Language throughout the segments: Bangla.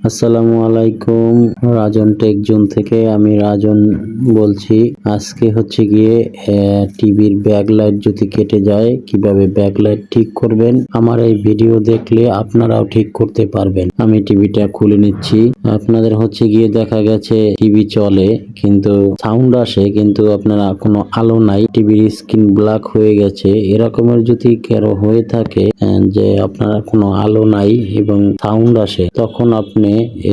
আসসালামু আলাইকুম। রাজন টেক জোন থেকে আমি রাজন বলছি। আজকে হচ্ছে গিয়ে টিভির ব্যাকলাইট যদি কেটে যায় কিভাবে ব্যাকলাইট ঠিক করবেন, আমার এই ভিডিও দেখলে আপনারাও ঠিক করতে পারবেন। আমি টিভিটা খুলে নিচ্ছি। আপনাদের হচ্ছে গিয়ে দেখা গেছে টিভি চলে কিন্তু সাউন্ড আসে কিন্তু আপনারা কোনো আলো নাই, টিভির স্ক্রিন ব্ল্যাক হয়ে গেছে, এরকমের যদি কারো হয়ে থাকে যে আপনার কোনো আলো নাই এবং সাউন্ড আসে, তখন আপনি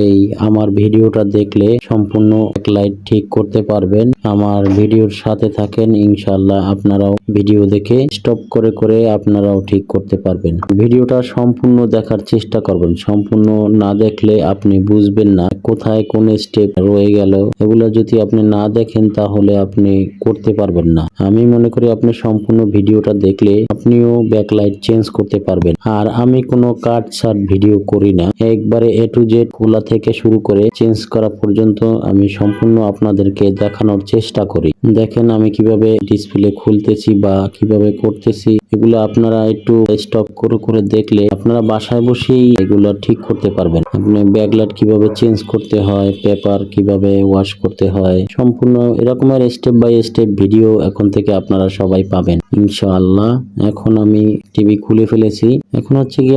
এই আমার ভিডিওটা দেখলে সম্পূর্ণ লাইট ঠিক করতে পারবেন। আমার ভিডিওর সাথে থাকেন, ইনশাআল্লাহ আপনারাও ভিডিও দেখে স্টপ করে করে আপনারাও ঠিক করতে পারবেন। ভিডিওটা সম্পূর্ণ দেখার চেষ্টা করবেন। সম্পূর্ণ না দেখলে আপনি বুঝবেন না কোথায় কোন স্টেপ রয়ে গেল। এগুলো যদি আপনি না দেখেন তাহলে আপনি করতে পারবেন না। আমি মনে করি আপনি সম্পূর্ণ ভিডিওটা দেখলে আপনিও ব্যাকলাইট চেঞ্জ করতে পারবেন। আর আমি কোনো কাট ছাট ভিডিও করি না, একবারে এ টু জেড খোলা থেকে শুরু করে চেঞ্জ করা পর্যন্ত আমি সম্পূর্ণ আপনাদেরকে দেখানোর চেষ্টা করি। দেখেন আমি কিভাবে ডিসপ্লে খুলতেছি বা কিভাবে করতেছি, এগুলো আপনারা একটু স্টপ করে করে দেখলে আপনারা বাসায় বসেই এগুলো ঠিক করতে পারবেন। আপনি ব্যাকলাইট কিভাবে চেঞ্জ করতে হয়, পেপার কিভাবে ওয়াশ করতে হয়, সম্পূর্ণ এরকমের স্টেপ বাই স্টেপ ভিডিও এখন থেকে আপনারা সবাই পাবেন ইনশাআল্লাহ। এখন আমি টিভি খুলে ফেলেছি। এখন হচ্ছে কি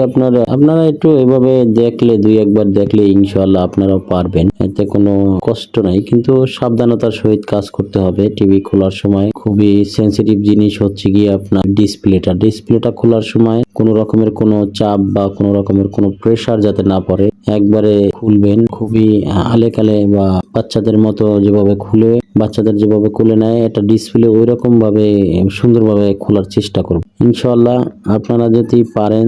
আপনারা একটু এভাবে দেখলে, দুই একবার দেখলে ইনশাআল্লাহ আপনারাও পারবেন। এতে কোনো কষ্ট নাই, কিন্তু সাবধানতার সহিত কাজ করতে হবে। টিভি খোলার সময় খুবই সেন্সিটিভ জিনিস হচ্ছে গিয়ে আপনার ডিসপ্লেটা খোলার সময় কোনো রকমের কোনো চাপ বা কোনো রকমের কোনো প্রেসার যাতে না পড়ে, একবারে খুলবেন খুবই আলেকালে বা বাচ্চাদের মতো যেভাবে খুলে নেয় এটা ডিসপ্লে, ওই রকম ভাবে সুন্দরভাবে খোলার চেষ্টা করব ইনশাআল্লাহ। আপনারা যদি পারেন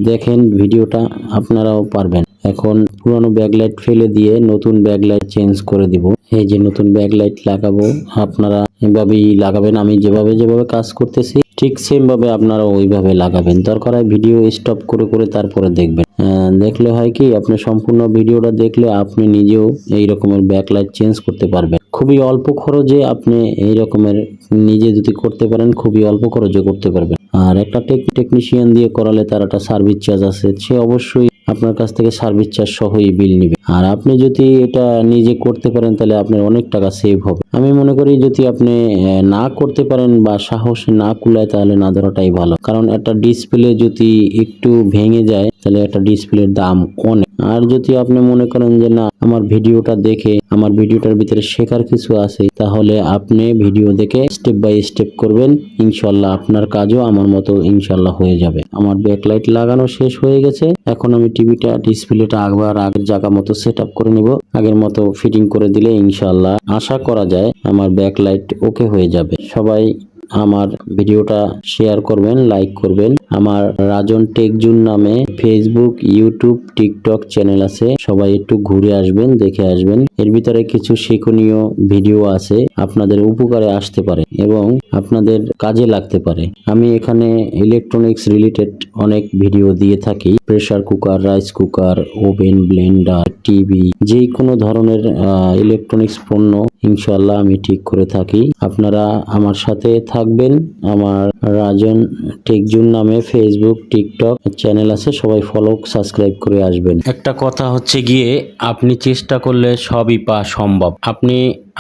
দেখেন ভিডিওটা, আপনারাও পারবেন। এখন পুরানো ব্যাকলাইট ফেলে দিয়ে নতুন ব্যাকলাইট চেঞ্জ করে দিব। এই যে নতুন ব্যাকলাইট লাগাবো, আপনারা এভাবেই লাগাবেন। আমি যেভাবে কাজ করতেছি ঠিক সেম ভাবে আপনারা ওইভাবে লাগাবেন। দরকার হয় ভিডিও স্টপ করে করে তারপরে দেখবেন। দেখলে হয় কি, আপনি সম্পূর্ণ ভিডিওটা দেখলে আপনি নিজেও এই রকমের ব্যাকলাইট চেঞ্জ করতে পারবেন। খুবই অল্প খরচে আপনি এই রকমের নিজে যদি করতে পারেন, খুবই অল্প খরচে করতে পারবেন। আর একটা টেকনিশিয়ান দিয়ে করালে তার একটা সার্ভিস চার্জ আছে, সে অবশ্যই আপনার কাছ থেকে সার্ভিস চার্জ সহই বিল নিবে। আর আপনি যদি এটা নিজে করতে পারেন তাহলে আপনার অনেক টাকা সেভ হবে। আমি মনে করি যদি আপনি না করতে পারেন বা সাহস না কুলায় তাহলে না ধরাটাই ভালো, কারণ একটা ডিসপ্লে যদি একটু ভেঙে যায় তাহলে একটা ডিসপ্লের দাম অনেক। আর যদি আপনি মনে করেন যে না, আমার ভিডিওটা দেখে আমার ভিডিওটার ভিতরে শেখার কিছু আছে, তাহলে আপনি ভিডিও দেখে স্টেপ বাই স্টেপ করবেন, ইনশাআল্লাহ আপনার কাজও আমার মতো ইনশাআল্লাহ হয়ে যাবে। আমার ব্যাকলাইট লাগানো শেষ হয়ে গেছে। এখন আমি ডিসপ্লেটা আবার আগের জায়গা মতো সেট আপ করে নিব। আগের মতো ফিটিং করে দিলে ইনশাআল্লাহ আশা করা যায় আমার ব্যাকলাইট ওকে হয়ে যাবে। সবাই আমার ভিডিওটা শেয়ার করবেন, লাইক করবেন। আমার রাজন টেক জোন নামে ফেসবুক, ইউটিউব, টিকটক চ্যানেল আছে, সবাই একটু ঘুরে আসবেন, দেখে আসবেন। এর ভিতরে কিছু শিক্ষণীয় ভিডিও আছে, আপনাদের উপকারে আসতে পারে এবং আপনাদের কাজে লাগতে পারে। আমি এখানে ইলেকট্রনিক্স রিলেটেড অনেক ভিডিও দিয়ে থাকি। Pressure cooker, rice cooker, oven, Blender, TV, যে কোনো ধরনের ইলেকট্রনিক্স পণ্য ইনশাআল্লাহ আমি ঠিক করে থাকি। আপনারা আমার সাথে থাকবেন। আমার রাজন টেক জোন নামে ফেসবুক, টিকটক চ্যানেল আছে, সবাই ফলো, সাবস্ক্রাইব করে আসবেন। একটা কথা হচ্ছে গিয়ে, আপনি চেষ্টা করলে সবই পাওয়া সম্ভব। আপনি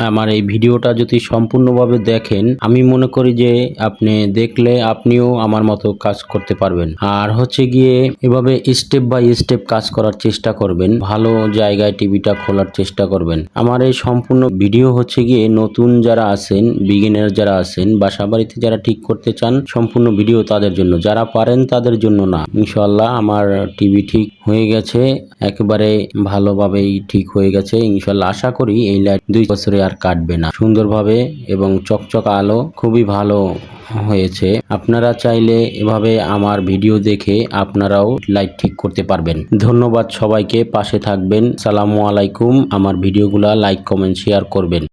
আমার এই ভিডিওটা যদি সম্পূর্ণভাবে দেখেন, আমি মনে করি যে আপনি দেখলে আপনিও আমার মতো কাজ করতে পারবেন। আর হচ্ছে গিয়ে এভাবে স্টেপ বাই স্টেপ কাজ করার চেষ্টা করবেন, ভালো জায়গায় টিভিটা খোলার চেষ্টা করবেন। আমার এই সম্পূর্ণ ভিডিও হচ্ছে গিয়ে নতুন যারা আছেন, বিগিনার যারা আছেন, বাসা বাড়িতে যারা ঠিক করতে চান, সম্পূর্ণ ভিডিও তাদের জন্য। যারা পারেন তাদের জন্য না। ইনশাআল্লাহ আমার টিভি ঠিক হয়ে গেছে, একেবারে ভালোভাবেই ঠিক হয়ে গেছে ইনশাআল্লাহ। আশা করি এই লাইট 2 বছরে আর কাটবে না। সুন্দরভাবে এবং চকচকা আলো, খুবই ভালো হয়েছে। আপনারা চাইলে এভাবে আমার ভিডিও দেখে আপনারাও লাইট ঠিক করতে পারবেন। ধন্যবাদ সবাইকে, পাশে থাকবেন। সালামু আলাইকুম। আমার ভিডিওগুলা লাইক, কমেন্ট, শেয়ার করবেন।